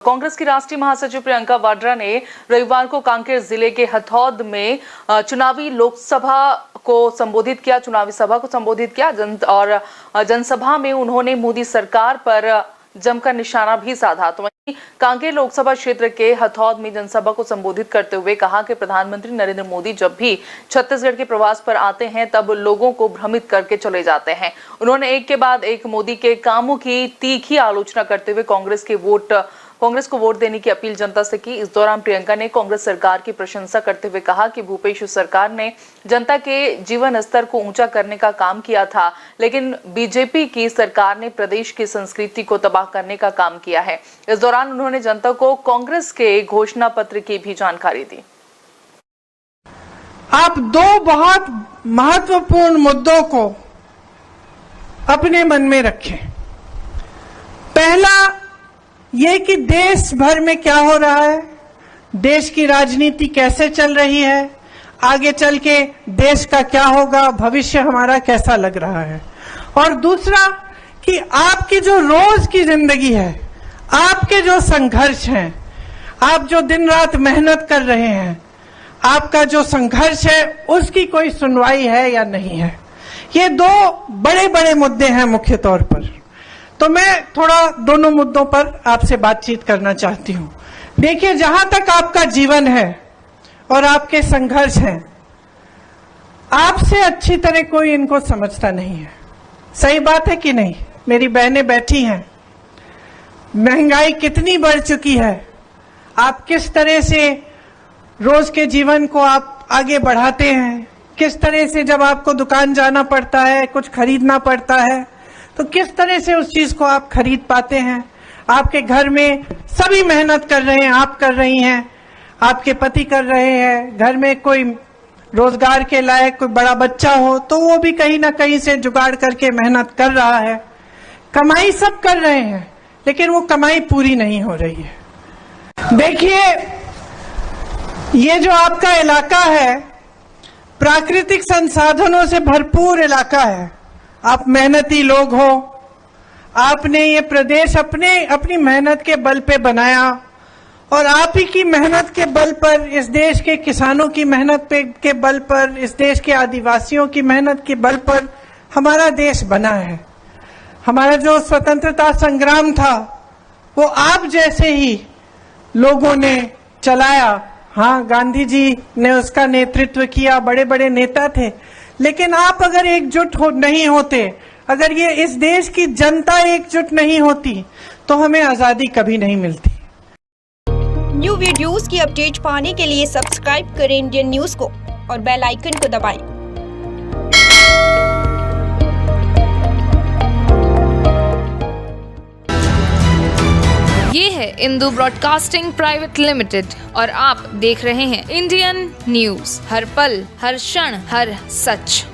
कांग्रेस की राष्ट्रीय महासचिव प्रियंका वाड्रा ने रविवार को कांकेर जिले के हथौद में चुनावी सभा को संबोधित किया और जनसभा में उन्होंने मोदी सरकार पर जमकर निशाना भी साधा। तो वहीं कांकेर लोकसभा क्षेत्र के हथौद में जनसभा को संबोधित करते हुए कहा कि प्रधानमंत्री नरेंद्र मोदी जब भी छत्तीसगढ़ के प्रवास पर आते हैं तब लोगों को भ्रमित करके चले जाते हैं। उन्होंने एक के बाद एक मोदी के कामों की तीखी आलोचना करते हुए कांग्रेस को वोट देने की अपील जनता से की। इस दौरान प्रियंका ने कांग्रेस सरकार की प्रशंसा करते हुए कहा कि भूपेश सरकार ने जनता के जीवन स्तर को ऊंचा करने का काम किया था, लेकिन बीजेपी की सरकार ने प्रदेश की संस्कृति को तबाह करने का काम किया है। इस दौरान उन्होंने जनता को कांग्रेस के घोषणा पत्र की भी जानकारी दी। आप दो बहुत महत्वपूर्ण मुद्दों को अपने मन में रखें। पहला ये कि देश भर में क्या हो रहा है, देश की राजनीति कैसे चल रही है, आगे चल के देश का क्या होगा, भविष्य हमारा कैसा लग रहा है। और दूसरा कि आपकी जो रोज की जिंदगी है, आपके जो संघर्ष हैं, आप जो दिन रात मेहनत कर रहे हैं, आपका जो संघर्ष है उसकी कोई सुनवाई है या नहीं है। ये दो बड़े बड़े मुद्दे हैं मुख्य तौर पर। तो मैं थोड़ा दोनों मुद्दों पर आपसे बातचीत करना चाहती हूं। देखिए, जहां तक आपका जीवन है और आपके संघर्ष हैं, आपसे अच्छी तरह कोई इनको समझता नहीं है। सही बात है कि नहीं? मेरी बहनें बैठी हैं, महंगाई कितनी बढ़ चुकी है, आप किस तरह से रोज के जीवन को आप आगे बढ़ाते हैं, किस तरह से जब आपको दुकान जाना पड़ता है, कुछ खरीदना पड़ता है, तो किस तरह से उस चीज को आप खरीद पाते हैं। आपके घर में सभी मेहनत कर रहे हैं, आप कर रही हैं, आपके पति कर रहे हैं, घर में कोई रोजगार के लायक कोई बड़ा बच्चा हो तो वो भी कहीं ना कहीं से जुगाड़ करके मेहनत कर रहा है। कमाई सब कर रहे हैं, लेकिन वो कमाई पूरी नहीं हो रही है। देखिए, ये जो आपका इलाका है प्राकृतिक संसाधनों से भरपूर इलाका है। आप मेहनती लोग हो, आपने ये प्रदेश अपनी मेहनत के बल पे बनाया और आप ही की मेहनत के बल पर, इस देश के किसानों की मेहनत के बल पर, इस देश के आदिवासियों की मेहनत के बल पर हमारा देश बना है। हमारा जो स्वतंत्रता संग्राम था वो आप जैसे ही लोगों ने चलाया। हाँ, गांधी जी ने उसका नेतृत्व किया, बड़े बड़े नेता थे, लेकिन आप अगर एकजुट नहीं होते, अगर ये इस देश की जनता एकजुट नहीं होती तो हमें आजादी कभी नहीं मिलती। न्यू वीडियोस की अपडेट पाने के लिए सब्सक्राइब करें इंडियन न्यूज को और बेल आइकन को दबाएं। ये है इंदू ब्रॉडकास्टिंग प्राइवेट लिमिटेड और आप देख रहे हैं इंडियन न्यूज, हर पल, हर क्षण, हर सच।